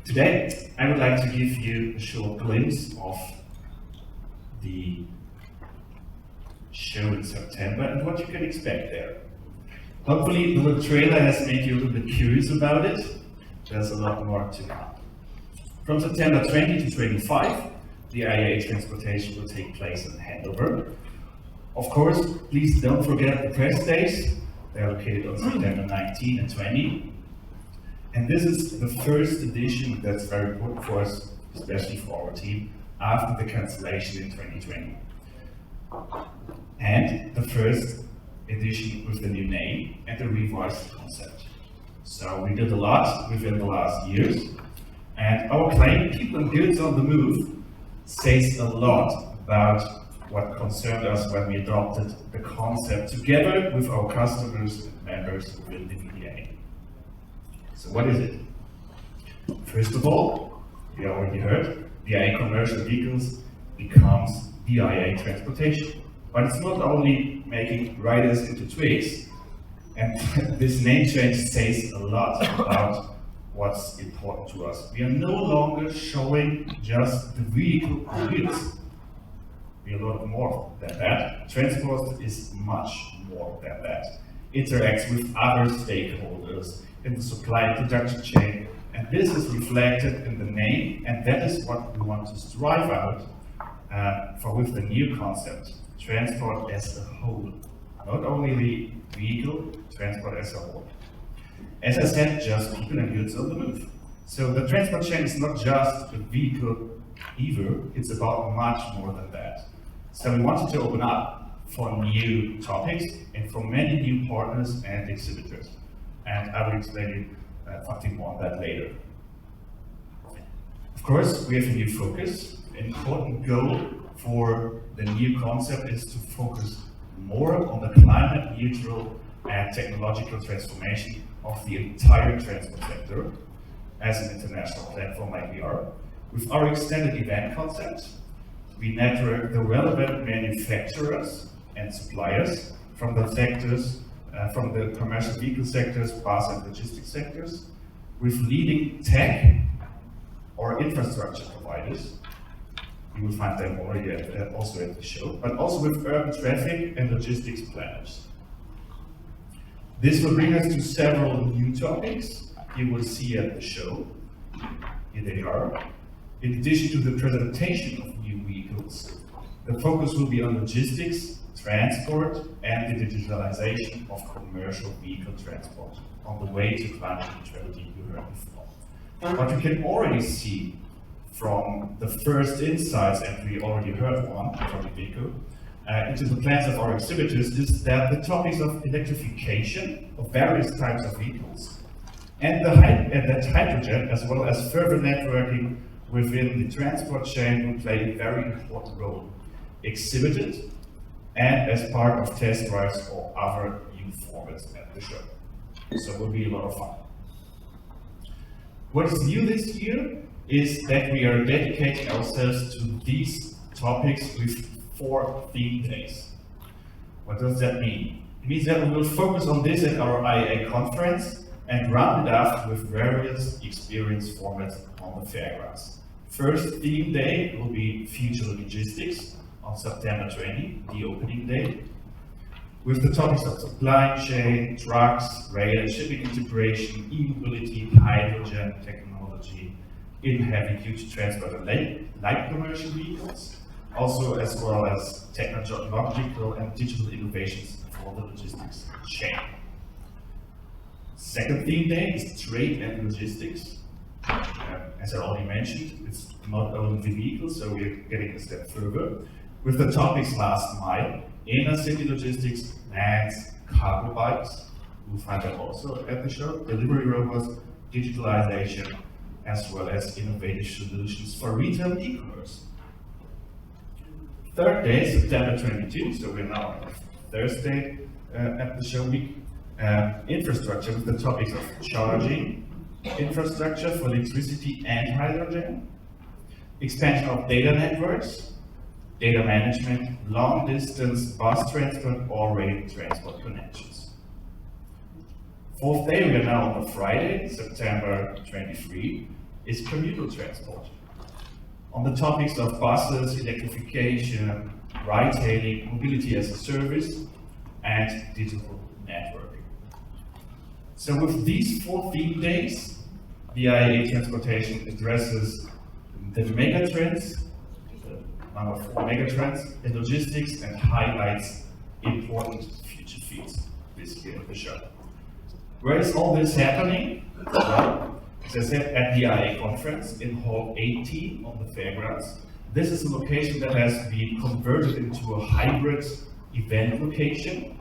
Today, I would like to give you a short glimpse of the show in September and what you can expect there. Hopefully, the little trailer has made you a little bit curious about it. There's a lot more to come. From September 20 to 25, the IAA transportation will take place in Hanover. Of course, please don't forget the press days. They're located on September 19 and 20. And this is the first edition that's very important for us, especially for our team, after the cancellation in 2020. And the first edition with the new name and the revised concept. So we did a lot within the last years. And our claim, People and Goods on the Move, says a lot about what concerned us when we adopted the concept together with our customers and members within the VDA. So what is it? First of all, we already heard, VIA commercial vehicles becomes VIA transportation. But it's not only making riders into twigs, and this name change says a lot about what's important to us. We are no longer showing just the vehicle on wheels. We are a lot more than that. Transport is much more than that. Interacts with other stakeholders in the supply and production chain, and this is reflected in the name, and that is what we want to strive out for with the new concept, transport as a whole. Not only the vehicle, transport as a whole. As I said, just people and goods on the move. So the transport chain is not just a vehicle either, it's about much more than that. So we wanted to open up for new topics and for many new partners and exhibitors. And I will explain you something more on that later. Of course, we have a new focus. An important goal for the new concept is to focus more on the climate neutral and technological transformation of the entire transport sector as an international platform like we are. With our extended event concept, we network the relevant manufacturers and suppliers from the sectors, from the commercial vehicle sectors, bus and logistics sectors, with leading tech or infrastructure providers. You will find them already also at the show, but also with urban traffic and logistics planners. This will bring us to several new topics you will see at the show. Here they are. In addition to the presentation of new vehicles, the focus will be on logistics, transport, and the digitalization of commercial vehicle transport on the way to climate neutrality you heard before. What you can already see from the first insights, and we already heard one from Iveco, into the plans of our exhibitors, is that the topics of electrification of various types of vehicles and that hydrogen, as well as further networking within the transport chain, will play a very important role, exhibited and as part of test drives or other new formats at the show. So it will be a lot of fun. What is new this year is that we are dedicating ourselves to these topics with 4 theme days. What does that mean? It means that we will focus on this at our IAA conference and round it up with various experience formats on the fairgrounds. First theme day will be Future Logistics on September 20, the opening day, with the topics of supply chain, trucks, rail and shipping integration, e-mobility, hydrogen technology in heavy-duty transport and light commercial vehicles, also as well as technological and digital innovations for the logistics chain. Second theme day is Trade and Logistics. As I already mentioned, it's not only the vehicles, so we're getting a step further with the topics last mile, inner city logistics, lands, cargo bikes. We'll find them also at the show, delivery robots, digitalization, as well as innovative solutions for retail and e-commerce. Third day, September 22, so we're now on Thursday at the show week. Infrastructure with the topics of charging, infrastructure for electricity and hydrogen, expansion of data networks, data management, long distance bus transport or rail transport connections. Fourth day, we are now on Friday, September 23, is commuter transport. On the topics of buses, electrification, ride-hailing, mobility as a service, and digital networking. So with these 4 theme days, the IAA Transportation addresses the megatrends, number 4 megatrends in logistics, and highlights important future fields this year in the show. Where is all this happening? Well, as I said, at the IAA conference in Hall 18 on the fairgrounds. This is a location that has been converted into a hybrid event location.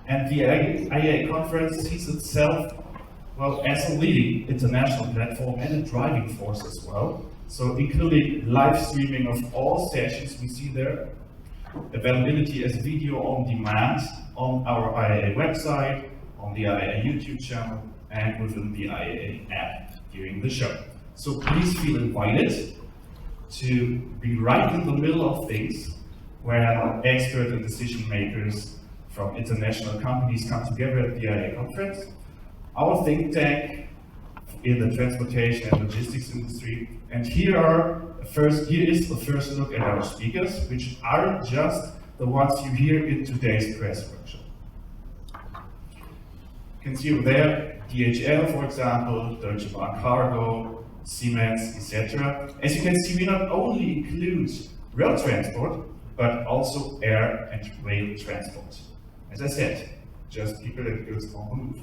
And the IAA conference sees itself, well, as a leading international platform and a driving force as well. So including live streaming of all sessions we see there, availability as video on demand on our IAA website, on the IAA YouTube channel, and within the IAA app during the show. So please feel invited to be right in the middle of things, where expert and decision makers from international companies come together at the IAA conference. Our think tank in the transportation and logistics industry. And here is the first look at our speakers, which aren't just the ones you hear in today's press workshop. You can see over there, DHL, for example, Deutsche Bahn Cargo, Siemens, etc. As you can see, we not only include rail transport, but also air and rail transport. As I said, just people and goods on the move.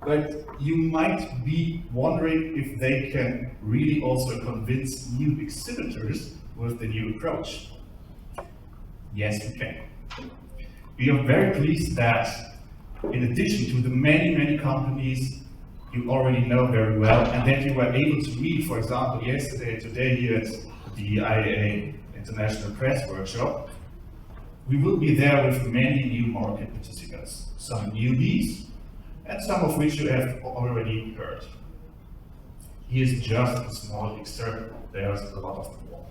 But you might be wondering if they can really also convince new exhibitors with the new approach. Yes, we can. We are very pleased that in addition to the many companies you already know very well, and that you were able to meet, for example, yesterday and today here at the IAA International Press Workshop, we will be there with many new market participants, some newbies, and some of which you have already heard. Here's just a small excerpt, there's a lot of more.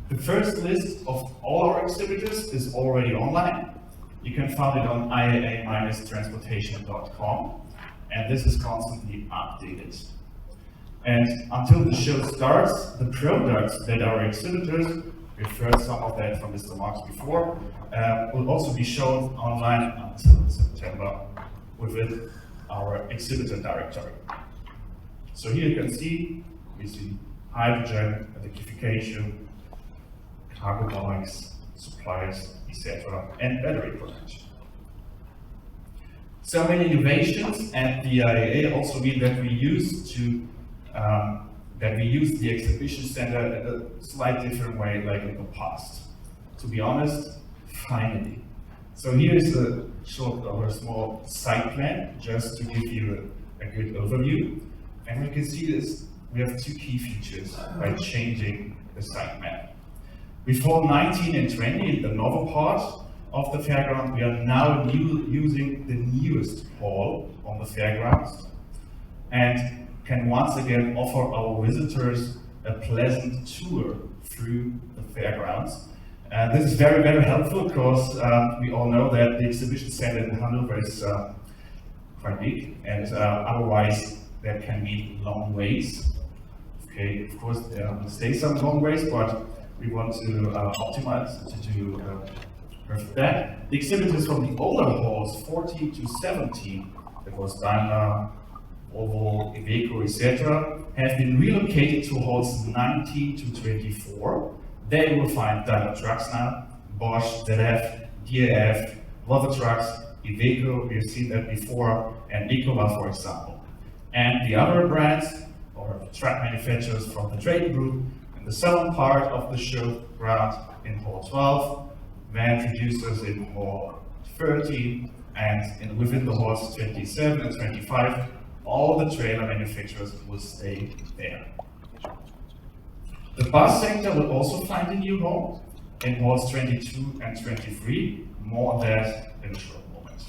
The first list of all our exhibitors is already online. You can find it on iaa-transportation.com, and this is constantly updated. And until the show starts, the products that our exhibitors, we've heard some of that from Mr. Marx before, will also be shown online until September within our exhibitor directory. So here you can see, we see hydrogen, electrification, cargo bikes, suppliers, etc., and battery production. So many innovations at the IAA also mean that we use the exhibition center in a slightly different way like in the past. To be honest, finally. So here is a short or a small site plan, just to give you a good overview. And we can see this, we have 2 key features by changing the site map. Before 19 and 20, in the novel part of the fairground, we are now using the newest hall on the fairgrounds and can once again offer our visitors a pleasant tour through the fairgrounds. This is very helpful because we all know that the exhibition center in Hanover is quite big, and otherwise there can be long waits. Okay, of course there will stay some long waits, but we want to optimize to perfect that. The exhibitors from the older halls, 14 to 17, that was Daimler, Volvo, Iveco, etc., have been relocated to halls 19 to 24. There you will find Daimler trucks now, Bosch, ZF, DAF, Volvo trucks, Iveco, we've seen that before, and Nikola, for example. And the other brands, or truck manufacturers from the trading group, in the southern part of the show ground in Hall 12, van producers in Hall 13, and within the halls 27 and 25, all the trailer manufacturers will stay there. The bus sector will also find a new home in halls 22 and 23, more on that in a short moment.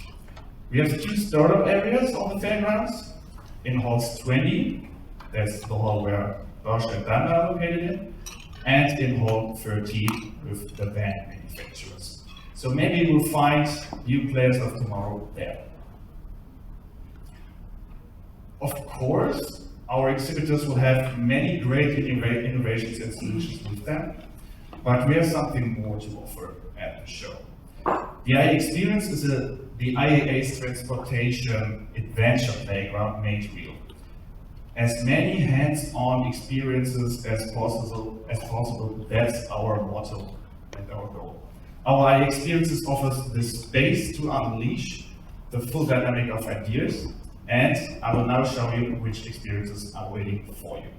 We have 2 startup areas on the fairgrounds. In halls 20, that's the hall where Bosch and Daimler are located in, and in hall 13 with the van manufacturers. So maybe we'll find new players of tomorrow there. Of course, our exhibitors will have many great innovations and solutions with them, but we have something more to offer at the show. The IAA Experience is the IAA's transportation adventure playground made real. As many hands-on experiences as possible, that's our motto and our goal. Our IAA Experiences offers the space to unleash the full dynamic of ideas, and I will now show you which experiences are waiting for you.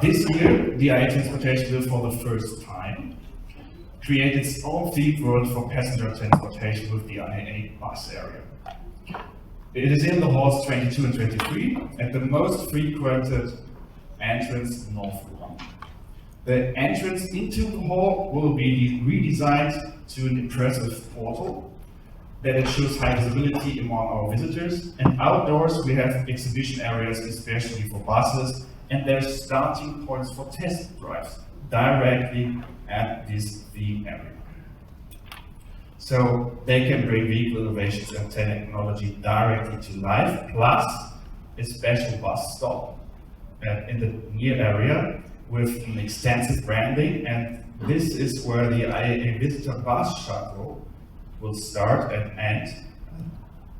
This year, the IAA Transportation will, for the first time, create its own themed world for passenger transportation with the IAA bus area. It is in the halls 22 and 23, at the most frequented entrance North 1. The entrance into the hall will be redesigned to an impressive portal that ensures high visibility among our visitors, and outdoors we have exhibition areas especially for buses, and there's starting points for test drives directly at this theme area. So they can bring vehicle innovations and technology directly to life, plus a special bus stop in the near area with an extensive branding, and this is where the IAA visitor bus shuttle will start and end.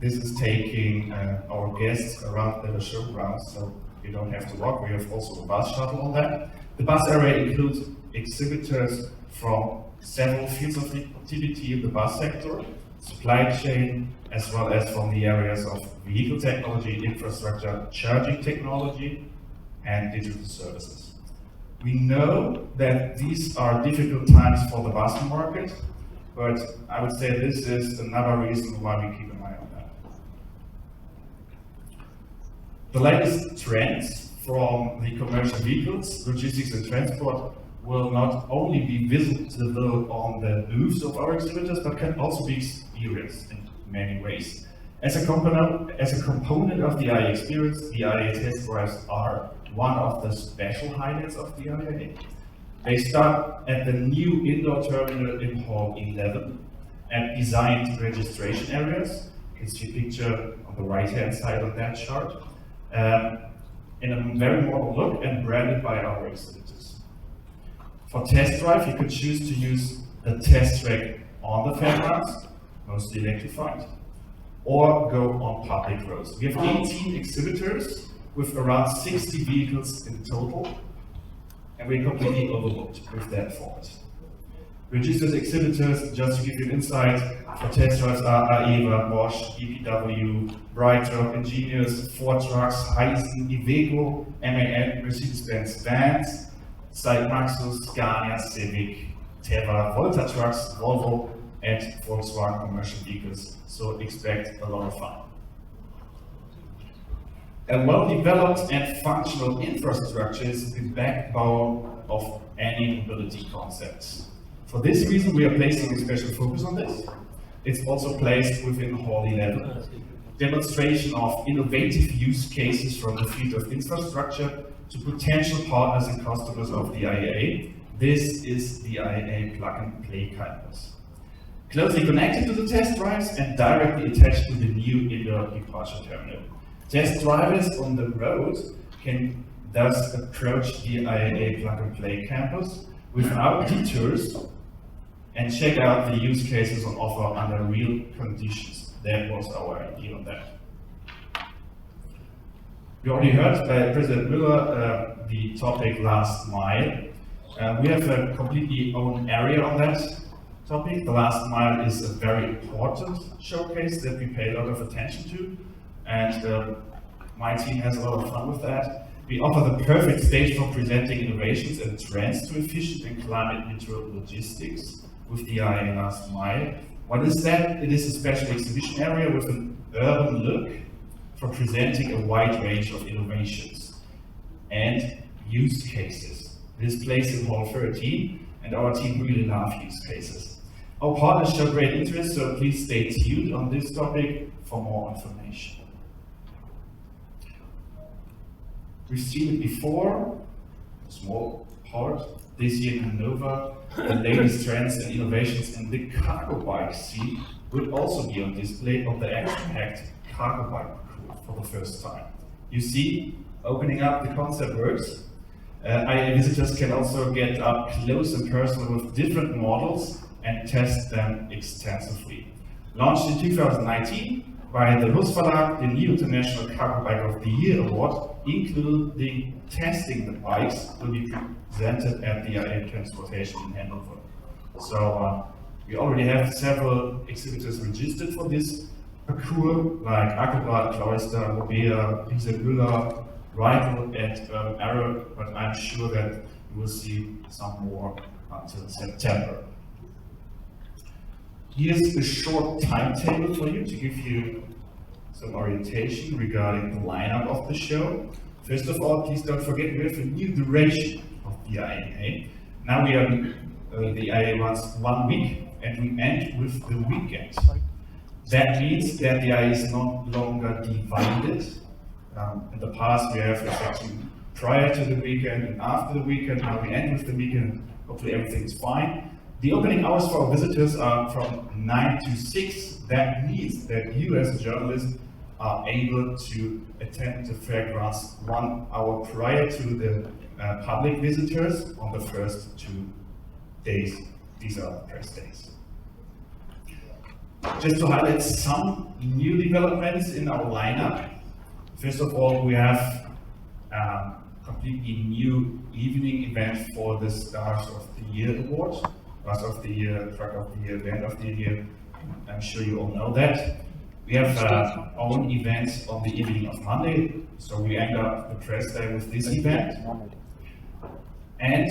This is taking our guests around the showground, so you don't have to walk. We have also a bus shuttle on that. The bus area includes exhibitors from several fields of activity in the bus sector, supply chain, as well as from the areas of vehicle technology, infrastructure, charging technology, and digital services. We know that these are difficult times for the bus market, but I would say this is another reason why we keep an eye on that. The latest trends from the commercial vehicles, logistics and transport will not only be visible on the booths of our exhibitors, but can also be experienced in many ways. As a component of the IAA Experience, the IAA test drives are one of the special highlights of the IAA. They start at the new indoor terminal in Hall 11 and designed registration areas. You can see a picture on the right-hand side of that chart. In a very modern look and branded by our exhibitors. For test drive, you could choose to use the test track on the fairgrounds, mostly electrified, or go on public roads. We have 18 exhibitors with around 60 vehicles in total, and we're completely overbooked with that format. Registered exhibitors, just to give you an insight, for test drives are AEVA, Bosch, EPW, BrightRock, Ingenious, Ford Trucks, Heisen, Iveco, MAN, Mercedes-Benz Vans, Maxus, Scania, Civic, Teva, Volta Trucks, Volvo, and Volkswagen commercial vehicles. So expect a lot of fun. A well-developed and functional infrastructure is the backbone of any mobility concepts. For this reason, we are placing a special focus on this. It's also placed within Hall 11. Demonstration of innovative use cases from the field of infrastructure to potential partners and customers of the IAA. This is the IAA plug-and-play campus. Closely connected to the test drives and directly attached to the new indoor departure terminal. Test drivers on the road can thus approach the IAA plug-and-play campus without detours and check out the use cases on offer under real conditions. That was our idea on that. We already heard by President Müller the topic last mile. We have a completely own area on that topic. The last mile is a very important showcase that we pay a lot of attention to, and my team has a lot of fun with that. We offer the perfect stage for presenting innovations and trends to efficient and climate-neutral logistics with the IAA Last Mile. What is that? It is a special exhibition area with an urban look for presenting a wide range of innovations and use cases. This is placed in Hall 13, and our team really loves use cases. Our partners show great interest, so please stay tuned on this topic for more information. We've seen it before, a small part, this year in Hannover. The latest trends and innovations in the cargo bike scene will also be on display on the action-packed cargo bike for the first time. You see, opening up the concept works. IAA visitors can also get up close and personal with different models and test them extensively. Launched in 2019 by the Rus Verlag, the new International Cargo Bike of the Year Award, including testing the bikes, will be presented at the IAA Transportation in Hanover. So we already have several exhibitors registered for this parcours, like Ackelbad, Cloister, Mobea, Riese Müller, Rival, and Arrow, but I'm sure that we will see some more until September. Here's a short timetable for you to give you some orientation regarding the lineup of the show. First of all, please don't forget we have a new duration of the IAA. Now we are the IAA runs 1 week and we end with the weekend. That means that the IAA is no longer divided. In the past we have a section prior to the weekend and after the weekend. Now we end with the weekend. Hopefully everything is fine. The opening hours for our visitors are from 9 to 6. That means that you as a journalist are able to attend the fairgrounds 1 hour prior to the public visitors on the first 2 days. These are press days. Just to highlight some new developments in our lineup. First of all, we have a completely new evening event for the Stars of the Year Award. Stars of the Year, Truck of the Year, Band of the Year. I'm sure you all know that. We have our own event on the evening of Monday, so we end up the press day with this event. And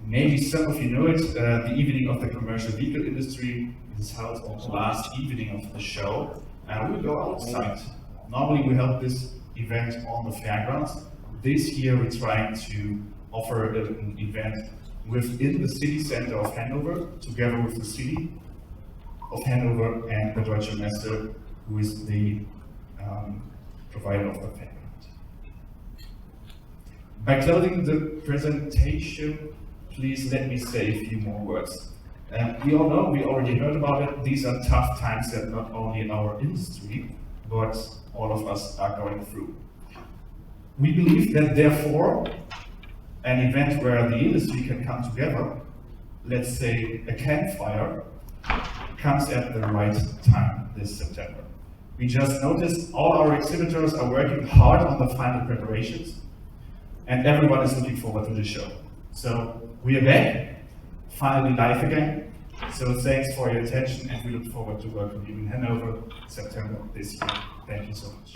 maybe some of you know it, the evening of the commercial vehicle industry is held on the last evening of the show. We will go outside. Normally we held this event on the fairgrounds. This year we're trying to offer an event within the city center of Hanover, together with the city of Hanover and the Deutsche Messe, who is the provider of the fairground. By closing the presentation, please let me say a few more words. We all know, we already heard about it, these are tough times that not only our industry, but all of us are going through. We believe that therefore, an event where the industry can come together, let's say a campfire, comes at the right time this September. We just noticed all our exhibitors are working hard on the final preparations, and everyone is looking forward to the show. So we are back, finally live again. So thanks for your attention, and we look forward to working with you in Hanover, September this year. Thank you so much.